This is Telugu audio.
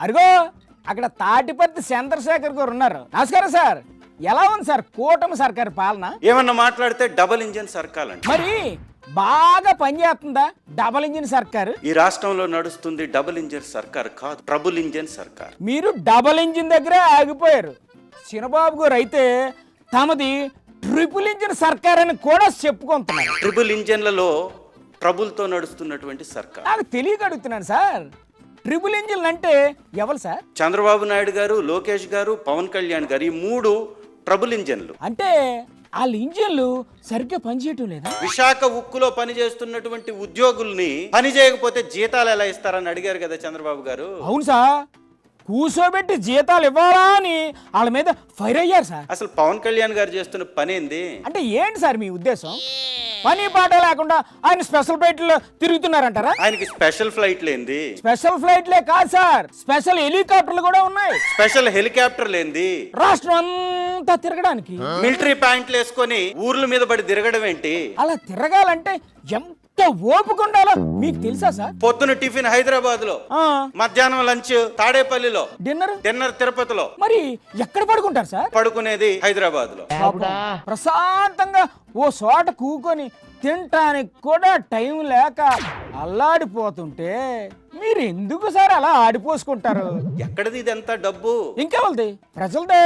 అరుగో అక్కడ తాటిపర్తి చంద్రశేఖర్ గారు ఉన్నారు. నమస్కారం సార్. ఎలా ఉంది సార్ కూటమి సర్కారు పాలన? ఏమన్నా మాట్లాడితే డబుల్ ఇంజిన్ సర్కార్ అండి. మరి బాగా పనిచేస్తుందా డబల్ ఇంజిన్ సర్కారు? ఈ రాష్ట్రంలో నడుస్తుంది డబుల్ ఇంజిన్ సర్కార్ కాదు, ట్రబుల్ ఇంజిన్ సర్కార్. మీరు డబల్ ఇంజిన్ దగ్గరే ఆగిపోయారు. చిన్నబాబు గారు అయితే తమది ట్రిపుల్ ఇంజిన్ సర్కార్ అని కూడా చెప్పుకుంటున్నారు. ట్రిపుల్ ఇంజిన్లలో ట్రబుల్తో నడుస్తున్నటువంటి సర్కార్. నాకు తెలియక అడుగుతున్నాను సార్, ట్రిపుల్ ఇంజిన్ అంటే ఎవరు సార్? చంద్రబాబు నాయుడు గారు, లోకేష్ గారు, పవన్ కళ్యాణ్ గారు, ఈ 3 ట్రబుల్ ఇంజన్లు. అంటే వాళ్ళ ఇంజిన్లు సరిగ్గా పనిచేయటం లేదా? విశాఖ ఉక్కులో పనిచేస్తున్నటువంటి ఉద్యోగుల్ని పని చేయకపోతే జీతాలు ఎలా ఇస్తారని అడిగారు కదా చంద్రబాబు గారు. అవును సార్, కూర్చోబెట్టి జీతాలు ఇవ్వాలా అని వాళ్ళ మీద ఫైర్ అయ్యారు సార్. అసలు పవన్ కళ్యాణ్ గారు చేస్తున్న పని ఏంది? అంటే ఏంటి సార్ మీ ఉద్దేశం? పని పాట లేకుండా ఆయన స్పెషల్ ఫ్లైట్లో తిరుగుతున్నారంటారా? ఆయనకి స్పెషల్ ఫ్లైట్ లేంది. స్పెషల్ ఫ్లైట్లే కాదు సార్, స్పెషల్ హెలికాప్టర్లు కూడా ఉన్నాయి. స్పెషల్ హెలికాప్టర్ లేంది. రాష్ట్రం అంతా తిరగడానికి మిలిటరీ ప్యాంట్లు వేసుకొని ఊర్ల మీద పడి తిరగడం ఏంటి? అలా తిరగాలంటే ఎంత ఓపిక ఉండాలో మీకు తెలుసా సార్? పొద్దున టిఫిన్ హైదరాబాద్ లో, మధ్యాహ్నం లంచ్ తాడేపల్లిలో, డిన్నర్ తిరుపతిలో, మరి ఎక్కడ పడుకుంటారు సార్? పడుకునేది హైదరాబాద్ లో. ప్రశాంతంగా ఓ చోట కూకొని తినటానికి కూడా టైం లేక అల్లాడిపోతుంటే మీరు ఎందుకు సార్ అలా ఆడిపోసుకుంటారు? ఎక్కడిది ఇదంతా డబ్బు? ఇంకెవరిది? ప్రజలదే.